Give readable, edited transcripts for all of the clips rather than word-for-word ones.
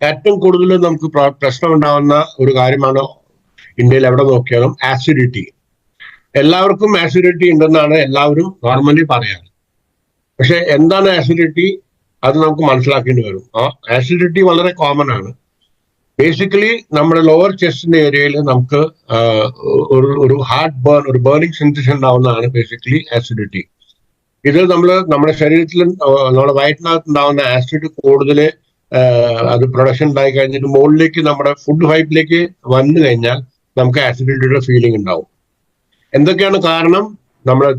ഏറ്റവും കൂടുതൽ നമുക്ക് പ്രശ്നം ഉണ്ടാവുന്ന ഒരു കാര്യമാണ് ഇന്ത്യയിൽ എവിടെ നോക്കിയാലും ആസിഡിറ്റി. എല്ലാവർക്കും ആസിഡിറ്റി ഉണ്ടെന്നാണ് എല്ലാവരും നോർമലി പറയാറ്. പക്ഷെ എന്താണ് ആസിഡിറ്റി അത് നമുക്ക് മനസ്സിലാക്കേണ്ടി വരും. ആസിഡിറ്റി വളരെ കോമൺ ആണ്. ബേസിക്കലി നമ്മുടെ ലോവർ ചെസ്റ്റിന്റെ ഏരിയയിൽ നമുക്ക് ഒരു ഹാർട്ട് ബേൺ, ഒരു ബേണിംഗ് സെൻസേഷൻ ഉണ്ടാവുന്നതാണ് ബേസിക്കലി ആസിഡിറ്റി. ഇത് നമ്മുടെ ശരീരത്തിൽ നമ്മുടെ വയറ്റിനകത്ത് ഉണ്ടാവുന്ന ആസിഡ് കൂടുതൽ അത് പ്രൊഡക്ഷൻ ഉണ്ടായി കഴിഞ്ഞിട്ട് മുകളിലേക്ക് നമ്മുടെ ഫുഡ് പൈപ്പിലേക്ക് വന്നു കഴിഞ്ഞാൽ നമുക്ക് ആസിഡിറ്റിയുടെ ഫീലിംഗ് ഉണ്ടാവും. എന്തൊക്കെയാണ് കാരണം? നമ്മുടെ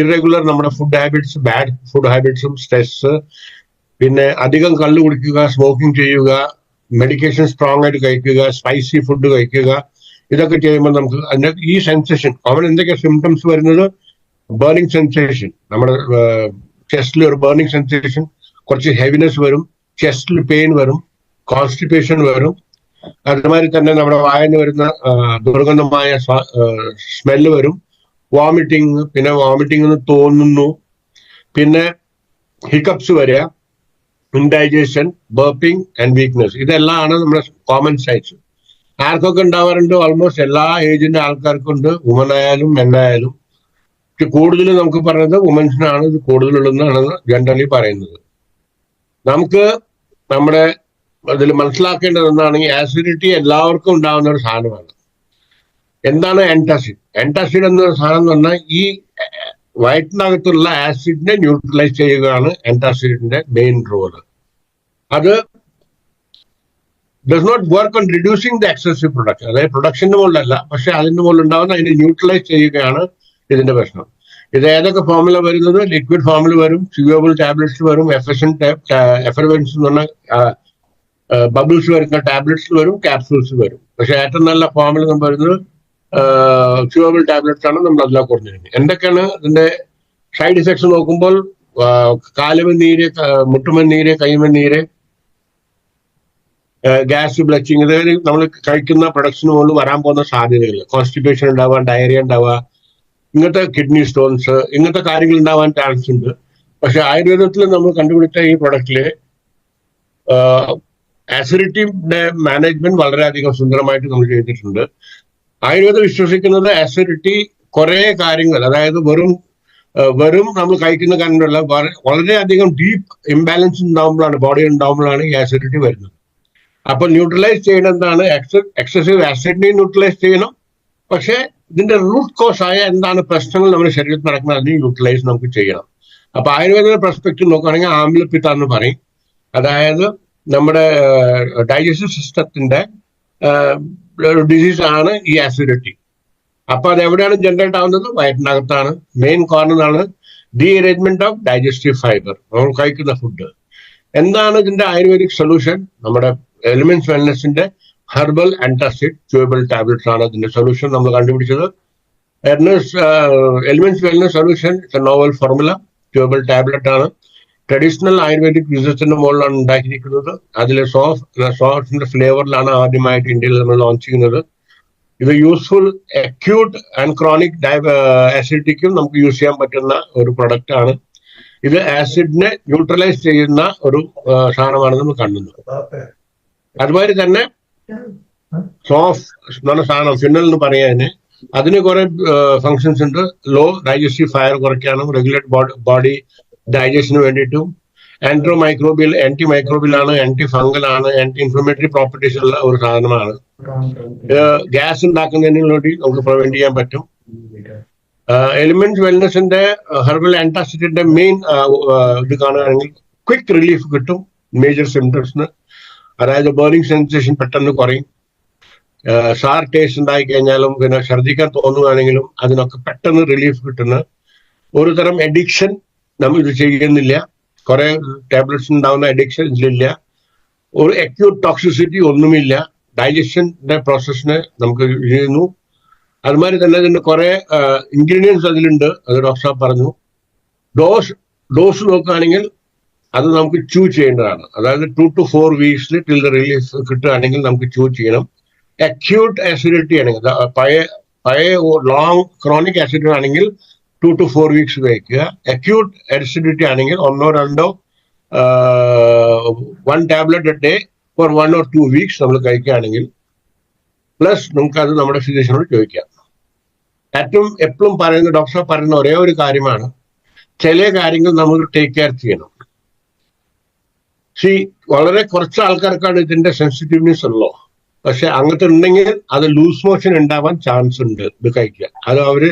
ഇറഗുലർ നമ്മുടെ ഫുഡ് ഹാബിറ്റ്സ്, ബാഡ് ഫുഡ് ഹാബിറ്റ്സും, സ്ട്രെസ്, പിന്നെ അധികം കള്ള് കുടിക്കുക, സ്മോക്കിംഗ് ചെയ്യുക, മെഡിക്കേഷൻ സ്ട്രോങ് ആയിട്ട് കഴിക്കുക, സ്പൈസി ഫുഡ് കഴിക്കുക, ഇതൊക്കെ ചെയ്യുമ്പോൾ നമുക്ക് അതിന്റെ ഈ സെൻസേഷൻ, അവൻ എന്തൊക്കെ സിംറ്റംസ് വരുന്നത്? ബേണിംഗ് സെൻസേഷൻ, നമ്മുടെ ചെസ്റ്റിൽ ഒരു ബേണിംഗ് സെൻസേഷൻ, കുറച്ച് ഹെവിനെസ് വരും, ചെസ്റ്റിൽ പെയിൻ വരും, കോൺസ്റ്റിപ്പേഷൻ വരും. അതുമാതിരി തന്നെ നമ്മുടെ വായന്ന് വരുന്ന ദുർഗന്ധമായ സ്മെല്ല് വരും, വോമിറ്റിംഗ്, പിന്നെ വോമിറ്റിംഗ് എന്ന് തോന്നുന്നു, പിന്നെ ഹിക്കപ്സ് വരിക, ഇൻഡൈജഷൻ, ബർപ്പിംഗ് ആൻഡ് വീക്ക്നെസ്. ഇതെല്ലാമാണ് നമ്മുടെ കോമൺ സൈറ്റ്സ്. ആർക്കൊക്കെ ഉണ്ടാവാറുണ്ട്? ഓൾമോസ്റ്റ് എല്ലാ ഏജിന്റെ ആൾക്കാർക്കും ഉണ്ട്, വുമൻ ആയാലും മെൻ ആയാലും. കൂടുതൽ നമുക്ക് പറയുന്നത് വുമൻസിനാണ് ഇത് കൂടുതലുള്ളതെന്നാണ് ജനറലി പറയുന്നത്. നമുക്ക് നമ്മുടെ അതിൽ മനസ്സിലാക്കേണ്ടത് എന്താണ്? ഈ ആസിഡിറ്റി എല്ലാവർക്കും ഉണ്ടാകുന്ന ഒരു സാധനമാണ്. എന്താണ് ആന്റാസിഡ്? ആന്റാസിഡ് എന്നൊരു സാധനം എന്ന് പറഞ്ഞാൽ ഈ വയറ്റിനകത്തുള്ള ആസിഡിനെ ന്യൂട്രലൈസ് ചെയ്യുകയാണ് ആന്റാസിഡിന്റെ മെയിൻ റോള്. അത് does not work on reducing the excessive production, അതായത് പ്രൊഡക്ഷന്റെ മുകളിലല്ല, പക്ഷെ അതിന്റെ മുകളിൽ ഉണ്ടാകുന്ന അതിനെ ന്യൂട്രലൈസ് ചെയ്യുകയാണ് ഇതിന്റെ പ്രശ്നം. ഇത് ഏതൊക്കെ ഫോമില വരുന്നത്? ലിക്വിഡ് ഫോമിൽ വരും, ച്യൂവബിൾ ടാബ്ലറ്റ്സ് വരും, എഫർവെൻസ് എന്ന് പറഞ്ഞ ബബിൾസ് വരുന്ന ടാബ്ലറ്റ്സ് വരും, ക്യാപ്സൂൾസ് വരും. പക്ഷെ ഏറ്റവും നല്ല ഫോമിൽ നമ്മൾ വരുന്നത് ച്യൂവബിൾ ടാബ്ലറ്റ്സ് ആണ് നമ്മൾ അതിലാ കുറഞ്ഞിരുന്നത്. എന്തൊക്കെയാണ് ഇതിന്റെ സൈഡ് ഇഫക്ട്സ് നോക്കുമ്പോൾ? കാലുമൻ നീര്, മുട്ടുമൻ നീര്, കൈമൻ നീര്, ഗ്യാസ്, ബ്ലച്ചിങ്, ഇതൊക്കെ നമ്മൾ കഴിക്കുന്ന പ്രൊഡക്ട്സിന് മുകളിൽ വരാൻ പോകുന്ന സാധ്യതകൾ. കോൺസ്റ്റിപ്പേഷൻ ഉണ്ടാവുക, ഡയറിയ ഉണ്ടാവുക, ഇങ്ങനത്തെ കിഡ്നി സ്റ്റോൺസ്, ഇങ്ങനത്തെ കാര്യങ്ങൾ ഉണ്ടാവാൻ ചാൻസ് ഉണ്ട്. പക്ഷെ ആയുർവേദത്തിൽ നമ്മൾ കണ്ടുപിടിച്ച ഈ പ്രൊഡക്റ്റില് ആസിഡിറ്റിയുടെ മാനേജ്മെന്റ് വളരെയധികം സുന്ദരമായിട്ട് നമ്മൾ ചെയ്തിട്ടുണ്ട്. ആയുർവേദം വിശ്വസിക്കുന്നത് ആസിഡിറ്റി കുറെ കാര്യങ്ങൾ, അതായത് വെറും നമ്മൾ കഴിക്കുന്ന കാര്യങ്ങളല്ല, വളരെയധികം ഡീപ്പ് ഇംബാലൻസ് ഉണ്ടാകുമ്പോഴാണ്, ബോഡി ഉണ്ടാകുമ്പോഴാണ് ഈ ആസിഡിറ്റി വരുന്നത്. അപ്പൊ ന്യൂട്രലൈസ് ചെയ്യണം എന്താണ്? എക്സസീവ് ആസിഡിനെ ന്യൂട്രലൈസ് ചെയ്യണം. പക്ഷെ ഇതിന്റെ റൂട്ട് കോസ് ആയ എന്താണ് പ്രശ്നങ്ങൾ നമ്മുടെ ശരീരത്തിൽ നടക്കുന്നത്, അതിനെ യൂട്ടിലൈസ് നമുക്ക് ചെയ്യണം. അപ്പൊ ആയുർവേദ പെർസ്പെക്റ്റീവ് നോക്കുകയാണെങ്കിൽ ആംലപിത്ത എന്ന് പറയും. അതായത് നമ്മുടെ ഡൈജസ്റ്റീവ് സിസ്റ്റത്തിന്റെ ഡിസീസ് ആണ് ഈ ആസിഡിറ്റി. അപ്പൊ അത് എവിടെയാണ് ജനറേറ്റ് ആവുന്നത്? വയറ്റിനകത്താണ്. മെയിൻ കോർണറാണ് derangement of digestive fiber, നമ്മൾ കഴിക്കുന്ന ഫുഡ്. എന്താണ് ഇതിന്റെ ആയുർവേദിക് സൊല്യൂഷൻ? നമ്മുടെ എലിമെന്റ്സ് വെൽനെസിന്റെ ഹെർബൽ ആന്റാസിഡ് ച്യൂവബിൾ ടാബ്ലറ്റ്സ് ആണ് ഇതിന്റെ സൊല്യൂഷൻ നമ്മൾ കണ്ടുപിടിച്ചത്. Elements wellness solution novel formula, chewable tablet ആണ്. ട്രഡീഷണൽ ആയുർവേദിക് യൂസസിന്റെ മുകളിലാണ് ഉണ്ടാക്കിയിരിക്കുന്നത്. അതിൽ സോഫ്റ്റിന്റെ ഫ്ലേവറിലാണ് ആദ്യമായിട്ട് ഇന്ത്യയിൽ നമ്മൾ ലോഞ്ച് ചെയ്യുന്നത്. ഇത് യൂസ്ഫുൾ അക്യൂട്ട് ആൻഡ് ക്രോണിക് ആസിഡിറ്റിക്കും നമുക്ക് യൂസ് ചെയ്യാൻ പറ്റുന്ന ഒരു പ്രൊഡക്റ്റ് ആണ്. ഇത് ആസിഡിനെ ന്യൂട്രലൈസ് ചെയ്യുന്ന ഒരു സാധനമാണ് നമ്മൾ കാണുന്നത്. അതുമാതിരി തന്നെ സോഫ് എന്ന സാധനം, ഫിനൽ എന്ന് പറയാന്, അതിന് കുറെ ഫങ്ഷൻസ് ഉണ്ട്. ലോ ഡൈജസ്റ്റീവ് ഫയർ കുറയ്ക്കാനും, റെഗുലേറ്റ് ബോഡി ഡൈജഷന് വേണ്ടിയിട്ടും, ആൻറ്റി മൈക്രോബിയൽ ആണ്, ആന്റി ഫംഗൽ ആണ്, ആന്റി ഇൻഫ്ലമേറ്ററി പ്രോപ്പർട്ടീസ് ഉള്ള ഒരു സാധനമാണ്. ഗ്യാസ് ഉണ്ടാക്കുന്നതിന് വേണ്ടി നമുക്ക് പ്രിവെന്റ് ചെയ്യാൻ പറ്റും. എലിമെന്റ്സ് വെൽനെസിന്റെ ഹെർബൽ ആന്റാസിഡിന്റെ മെയിൻ ഇത് കാണുകയാണെങ്കിൽ ക്വിക്ക് റിലീഫ് കിട്ടും മേജർ സിംറ്റംസിന്. അതായത് ബേണിംഗ് സെൻസേഷൻ പെട്ടെന്ന് കുറയും. സാർ ടേസ്റ്റ് ഉണ്ടായി കഴിഞ്ഞാലും പിന്നെ ഛർദ്ദിക്കാൻ തോന്നുകയാണെങ്കിലും അതിനൊക്കെ പെട്ടെന്ന് റിലീഫ് കിട്ടുന്ന ഒരു തരം അഡിക്ഷൻ നമ്മൾ ഇത് ചെയ്യുന്നില്ല. കുറെ ടാബ്ലറ്റ്സ് ഉണ്ടാവുന്ന അഡിക്ഷൻ ഇതിലില്ല. ഒരു അക്യൂട്ട് ടോക്സിസിറ്റി ഒന്നുമില്ല. ഡൈജഷന്റെ പ്രോസസ്സിനെ നമുക്ക് ചെയ്യുന്നു. അതുമാതിരി തന്നെ ഇതിന്റെ കുറെ ഇൻഗ്രീഡിയൻസ് അതിലുണ്ട്, അത് ഡോക്ടർ സാബ് പറഞ്ഞു. ഡോസ് നോക്കുകയാണെങ്കിൽ അത് നമുക്ക് ചൂ ചെയ്യേണ്ടതാണ്. അതായത് 2 to 4 weeks till the relief കിട്ടുകയാണെങ്കിൽ നമുക്ക് ചൂ ചെയ്യണം. അക്യൂട്ട് ആസിഡിറ്റി ആണെങ്കിൽ, പഴയ ലോങ് ക്രോണിക് ആസിഡിറ്റി ആണെങ്കിൽ 2 to 4 weeks കഴിക്കുക. അക്യൂട്ട് ആസിഡിറ്റി ആണെങ്കിൽ 1 or 2 1 tablet a day for 1 or 2 weeks നമ്മൾ കഴിക്കുകയാണെങ്കിൽ പ്ലസ് നമുക്ക് അത് നമ്മുടെ ഫിസിഷ്യനോട് ചോദിക്കാം. ഏറ്റവും എപ്പോഴും പറയുന്ന ഡോക്ടർ പറയുന്ന ഒരേ ഒരു കാര്യമാണ്, ചില കാര്യങ്ങൾ നമ്മൾ ടേക്ക് കെയർ ചെയ്യണം. വളരെ കുറച്ച് ആൾക്കാർക്കാണ് ഇതിന്റെ സെൻസിറ്റീവ്നെസ് ഉള്ളൂ. പക്ഷെ അങ്ങനത്തെ ഉണ്ടെങ്കിൽ അത് ലൂസ് മോഷൻ ഉണ്ടാവാൻ ചാൻസ് ഉണ്ട് ഇത് കഴിക്കുക. അത് അവര്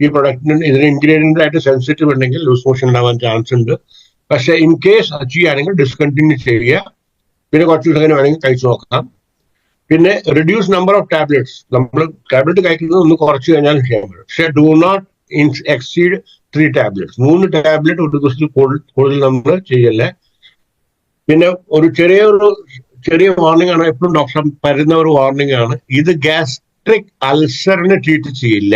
ഈ പ്രൊഡക്റ്റിന് ഇതിന് ഇൻഗ്രീഡിയന്റ് ആയിട്ട് സെൻസിറ്റീവ് ഉണ്ടെങ്കിൽ ലൂസ് മോഷൻ ഉണ്ടാവാൻ ചാൻസ് ഉണ്ട്. പക്ഷെ ഇൻ കേസ് അത് ചെയ്യുകയാണെങ്കിൽ ഡിസ്കണ്ടിന്യൂ ചെയ്യുക. പിന്നെ കുറച്ച് ദിവസം വേണമെങ്കിൽ കഴിച്ചു നോക്കാം. പിന്നെ റിഡ്യൂസ് നമ്പർ ഓഫ് ടാബ്ലറ്റ്സ്. നമ്മൾ ടാബ്ലറ്റ് കഴിക്കുന്നത് ഒന്ന് കുറച്ച് കഴിഞ്ഞാൽ ചെയ്യാൻ പറ്റും. പക്ഷെ do not exceed 3 tablets. 3 tablet ഒരു ദിവസത്തിൽ കൂടുതൽ നമ്മൾ ചെയ്യല്ലേ. പിന്നെ ഒരു ചെറിയ വാർണിംഗ് ആണ്, എപ്പോഴും ഡോക്ടർ പറയുന്ന ഒരു വാർണിംഗ് ആണ്, ഇത് ഗ്യാസ്ട്രിക് അൾസറിനെ ട്രീറ്റ് ചെയ്യില്ല,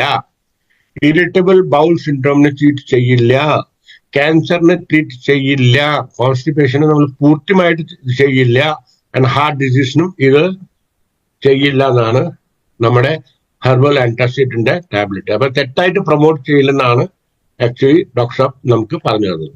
ഇറിറ്റബിൾ ബൗൾ സിൻഡ്രോമിനെ ട്രീറ്റ് ചെയ്യില്ല, ക്യാൻസറിനെ ട്രീറ്റ് ചെയ്യില്ല, കോൺസ്റ്റിപ്പേഷനെ നമ്മൾ പൂർണ്ണമായിട്ട് ചെയ്യില്ല, ആൻഡ് ഹാർട്ട് ഡിസീസിനും ഇത് ചെയ്യില്ല എന്നാണ് നമ്മുടെ ഹെർബൽ ആന്റാസിഡിന്റെ ടാബ്ലറ്റ്. അപ്പൊ തെറ്റായിട്ട് പ്രൊമോട്ട് ചെയ്യില്ലെന്നാണ് ആക്ച്വലി ഡോക്ടർ നമുക്ക് പറഞ്ഞു തന്നത്.